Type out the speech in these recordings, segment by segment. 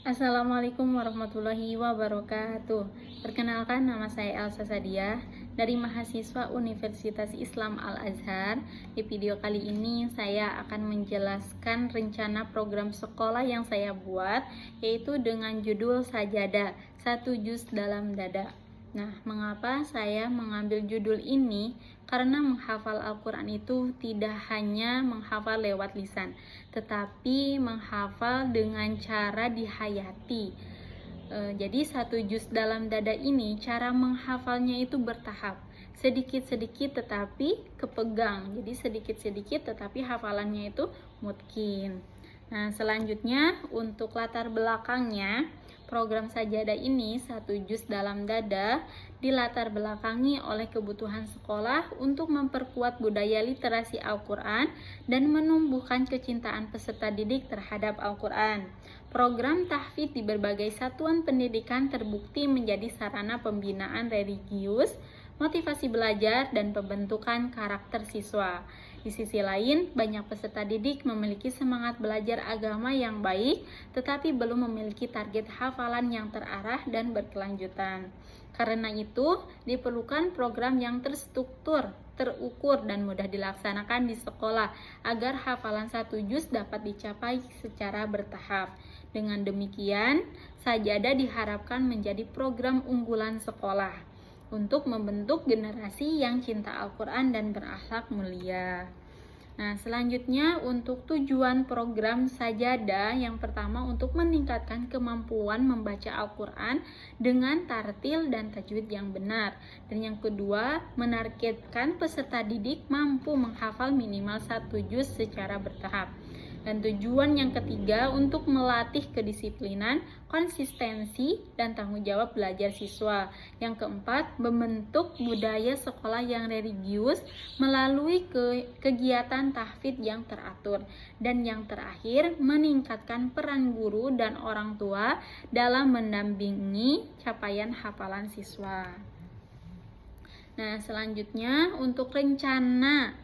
Assalamualaikum warahmatullahi wabarakatuh. Perkenalkan, nama saya Elsa Sadiah dari mahasiswa Universitas Islam Al-Azhar. Di video kali ini saya akan menjelaskan rencana program sekolah yang saya buat, yaitu dengan judul Sajadah, satu juz dalam dada. Nah, mengapa saya mengambil judul ini? Karena menghafal Al-Quran itu tidak hanya menghafal lewat lisan, tetapi menghafal dengan cara dihayati. Jadi satu juz dalam dada ini cara menghafalnya itu bertahap, sedikit-sedikit tetapi kepegang. Jadi sedikit-sedikit tetapi hafalannya itu mungkin. Nah, selanjutnya untuk latar belakangnya, program Sajadah ini satu juz dalam dada dilatar belakangi oleh kebutuhan sekolah untuk memperkuat budaya literasi Al-Quran dan menumbuhkan kecintaan peserta didik terhadap Al-Quran. Program tahfidz di berbagai satuan pendidikan terbukti menjadi sarana pembinaan religius, motivasi belajar, dan pembentukan karakter siswa. Di sisi lain, banyak peserta didik memiliki semangat belajar agama yang baik, tetapi belum memiliki target hafalan yang terarah dan berkelanjutan. Karena itu, diperlukan program yang terstruktur, terukur, dan mudah dilaksanakan di sekolah agar hafalan satu juz dapat dicapai secara bertahap. Dengan demikian, Sajadah diharapkan menjadi program unggulan sekolah untuk membentuk generasi yang cinta Al-Quran dan berakhlak mulia. Nah, selanjutnya untuk tujuan program Sajadah, yang pertama untuk meningkatkan kemampuan membaca Al-Quran dengan tartil dan tajwid yang benar. Dan yang kedua, menargetkan peserta didik mampu menghafal minimal satu juz secara bertahap. Dan tujuan yang ketiga untuk melatih kedisiplinan, konsistensi, dan tanggung jawab belajar siswa. Yang keempat, membentuk budaya sekolah yang religius melalui kegiatan tahfidz yang teratur. Dan yang terakhir, meningkatkan peran guru dan orang tua dalam mendampingi capaian hafalan siswa. Nah, selanjutnya untuk rencana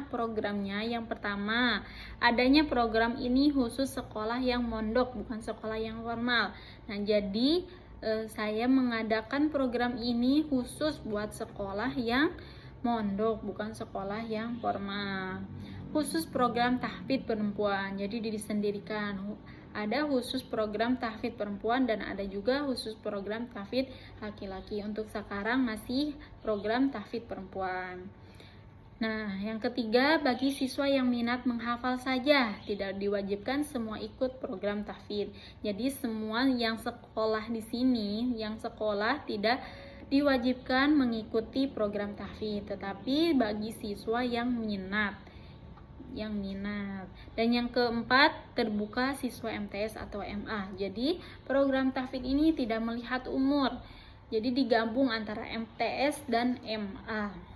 programnya, yang pertama, adanya program ini khusus sekolah yang mondok, bukan sekolah yang formal. Nah, jadi saya mengadakan program ini khusus buat sekolah yang mondok, bukan sekolah yang formal. Khusus program tahfidz perempuan, jadi disendirikan. Ada khusus program tahfidz perempuan dan ada juga khusus program tahfidz laki-laki. Untuk sekarang masih program tahfidz perempuan. Nah, yang ketiga, bagi siswa yang minat menghafal saja, tidak diwajibkan semua ikut program tahfidz. Jadi semua yang sekolah di sini, yang sekolah tidak diwajibkan mengikuti program tahfidz, tetapi bagi siswa yang minat. Dan yang keempat, terbuka siswa MTS atau MA. Jadi program tahfidz ini tidak melihat umur. Jadi digabung antara MTS dan MA.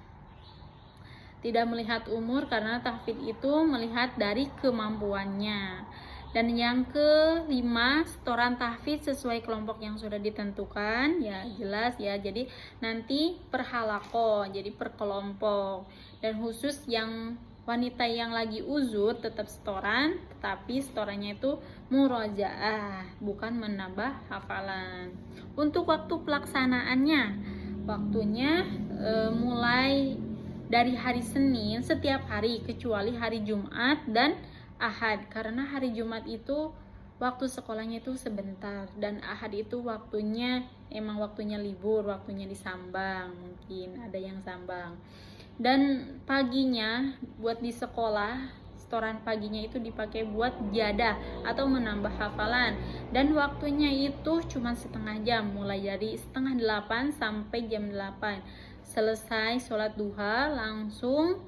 Tidak melihat umur karena tahfidz itu melihat dari kemampuannya. Dan yang kelima, setoran tahfidz sesuai kelompok yang sudah ditentukan, ya jelas ya. Jadi nanti per halaqah, jadi per kelompok. Dan khusus yang wanita yang lagi uzur tetap setoran, tetapi setorannya itu murojaah, bukan menambah hafalan. Untuk waktu pelaksanaannya, waktunya mulai dari hari Senin setiap hari kecuali hari Jumat dan Ahad, karena hari Jumat itu waktu sekolahnya itu sebentar dan Ahad itu waktunya emang waktunya libur, waktunya disambang, mungkin ada yang sambang. Dan paginya buat di sekolah, setoran paginya itu dipakai buat jadah atau menambah hafalan, dan waktunya itu cuma setengah jam, mulai dari setengah 8 sampai jam 8. Selesai sholat duha langsung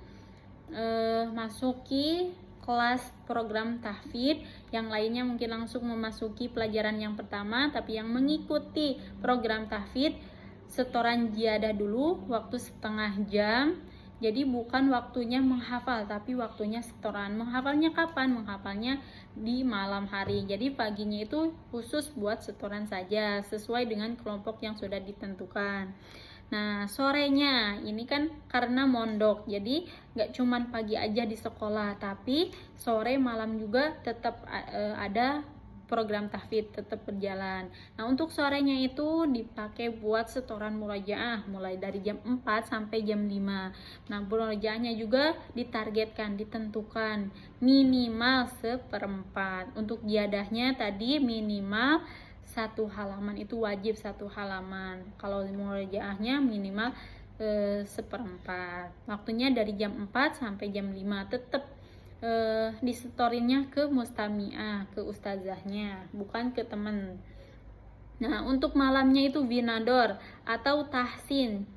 masuki kelas program tahfidz. Yang lainnya mungkin langsung memasuki pelajaran yang pertama, tapi yang mengikuti program tahfidz setoran jadah dulu waktu setengah jam. Jadi bukan waktunya menghafal, tapi waktunya setoran. Menghafalnya kapan? Menghafalnya di malam hari. Jadi paginya itu khusus buat setoran saja, sesuai dengan kelompok yang sudah ditentukan. Nah, sorenya ini kan karena mondok, jadi nggak cuman pagi aja di sekolah, tapi sore malam juga tetap ada program tahfidz tetap berjalan. Nah, untuk sorenya itu dipakai buat setoran murojaah mulai dari jam 4 sampai jam 5. Nah, murojaahnya juga ditargetkan, ditentukan minimal 1/4. Untuk giadahnya tadi minimal 1 halaman, itu wajib 1 halaman. Kalau murojaahnya minimal 1/4. Waktunya dari jam 4 sampai jam 5. Tetap disetorinnya ke mustami'ah, ke ustazahnya, bukan ke teman. Nah, untuk malamnya itu binador atau tahsin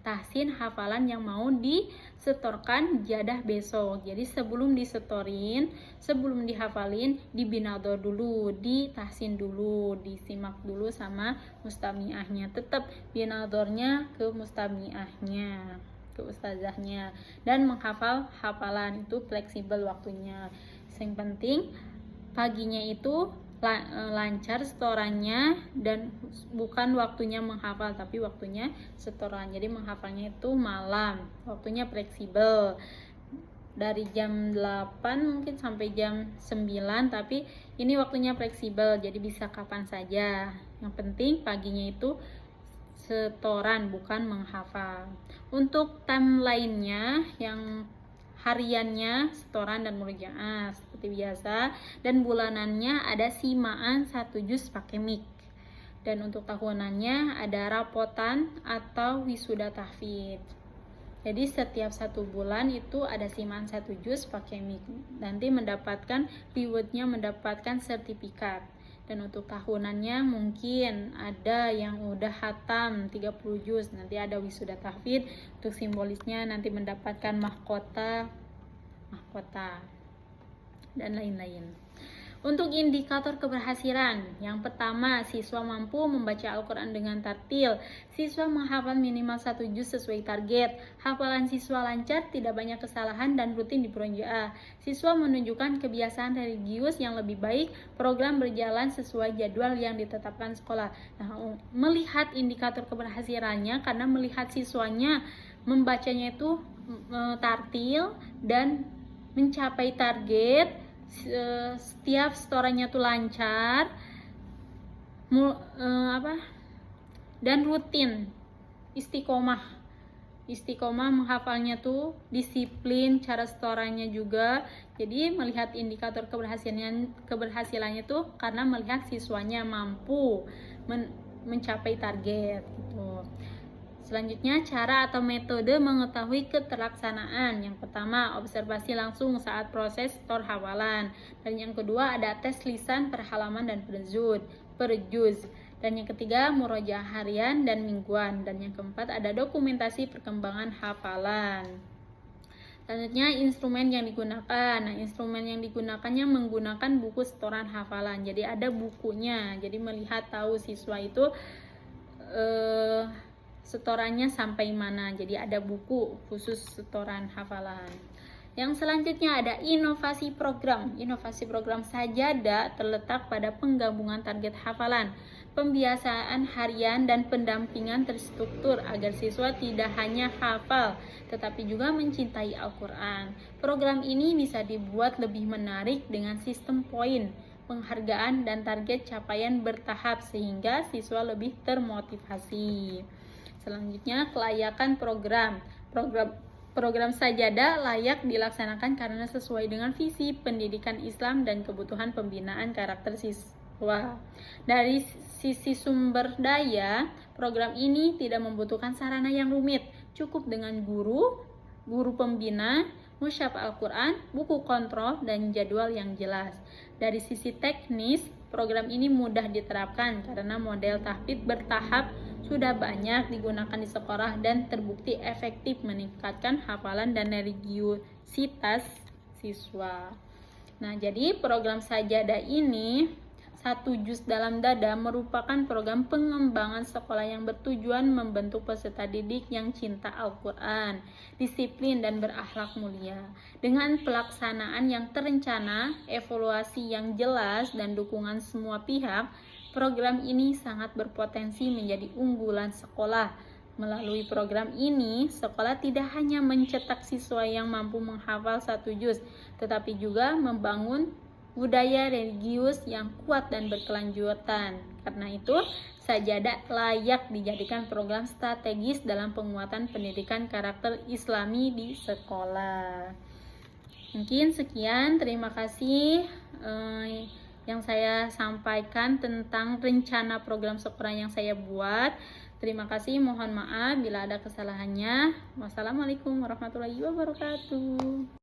hafalan yang mau disetorkan jadah besok. Jadi sebelum disetorin, sebelum dihafalin, dibinador dulu, ditahsin dulu, disimak dulu sama mustami'ahnya. Tetap binadornya ke mustami'ahnya, ke ustazahnya, dan menghafal hafalan itu fleksibel waktunya. Yang penting paginya itu lancar setorannya, dan bukan waktunya menghafal tapi waktunya setoran. Jadi menghafalnya itu malam, waktunya fleksibel dari jam 8 mungkin sampai jam 9, tapi ini waktunya fleksibel jadi bisa kapan saja. Yang penting paginya itu setoran, bukan menghafal. Untuk time lainnya yang hariannya setoran dan murojaah seperti biasa, dan bulanannya ada simaan 1 juz pakai mik, dan untuk tahunannya ada rapotan atau wisuda tahfidz. Jadi setiap 1 bulan itu ada simaan 1 juz pakai mik, nanti mendapatkan rewardnya, mendapatkan sertifikat. Dan untuk tahunannya mungkin ada yang udah hatam 30 juz, nanti ada wisuda tahfidz. Untuk simbolisnya nanti mendapatkan mahkota dan lain-lain. Untuk indikator keberhasilan, yang pertama, siswa mampu membaca Al-Quran dengan tartil, siswa menghafal minimal 1 juz sesuai target, hafalan siswa lancar, tidak banyak kesalahan, dan rutin di murojaah. Siswa menunjukkan kebiasaan religius yang lebih baik, program berjalan sesuai jadwal yang ditetapkan sekolah. Nah, melihat indikator keberhasilannya karena melihat siswanya membacanya itu tartil dan mencapai target, setiap setorannya tuh lancar, dan rutin, istiqomah menghafalnya tuh disiplin, cara setorannya juga. Jadi melihat indikator keberhasilannya tuh karena melihat siswanya mampu mencapai target gitu. Selanjutnya, cara atau metode mengetahui keterlaksanaan. Yang pertama, observasi langsung saat proses setor hafalan. Dan yang kedua, ada tes lisan per halaman dan per juz. Dan yang ketiga, murojaah harian dan mingguan. Dan yang keempat, ada dokumentasi perkembangan hafalan. Selanjutnya, instrumen yang digunakan. Nah, instrumen yang digunakannya menggunakan buku setoran hafalan. Jadi ada bukunya. Jadi melihat tahu siswa itu setorannya sampai mana. Jadi ada buku khusus setoran hafalan. Yang selanjutnya ada inovasi program. Inovasi program Sajadah terletak pada penggabungan target hafalan, pembiasaan harian, dan pendampingan terstruktur agar siswa tidak hanya hafal tetapi juga mencintai Al-Quran. Program ini bisa dibuat lebih menarik dengan sistem poin, penghargaan, dan target capaian bertahap sehingga siswa lebih termotivasi. Selanjutnya, kelayakan program. Program Sajadah layak dilaksanakan karena sesuai dengan visi pendidikan Islam dan kebutuhan pembinaan karakter siswa. Dari sisi sumber daya, program ini tidak membutuhkan sarana yang rumit, cukup dengan guru pembina, musyaf Al-Quran, buku kontrol, dan jadwal yang jelas. Dari sisi teknis, program ini mudah diterapkan karena model tahfidz bertahap sudah banyak digunakan di sekolah dan terbukti efektif meningkatkan hafalan dan religiusitas siswa. Nah, jadi program Sajadah ini 1 juz dalam dada merupakan program pengembangan sekolah yang bertujuan membentuk peserta didik yang cinta Al-Quran, disiplin, dan berakhlak mulia. Dengan pelaksanaan yang terencana, evaluasi yang jelas, dan dukungan semua pihak, program ini sangat berpotensi menjadi unggulan sekolah. Melalui program ini, sekolah tidak hanya mencetak siswa yang mampu menghafal 1 juz, tetapi juga membangun budaya religius yang kuat dan berkelanjutan. Karena itu, sajadah layak dijadikan program strategis dalam penguatan pendidikan karakter Islami di sekolah. Mungkin sekian, terima kasih yang saya sampaikan tentang rencana program sekolah yang saya buat. Terima kasih, mohon maaf bila ada kesalahannya. Wassalamualaikum warahmatullahi wabarakatuh.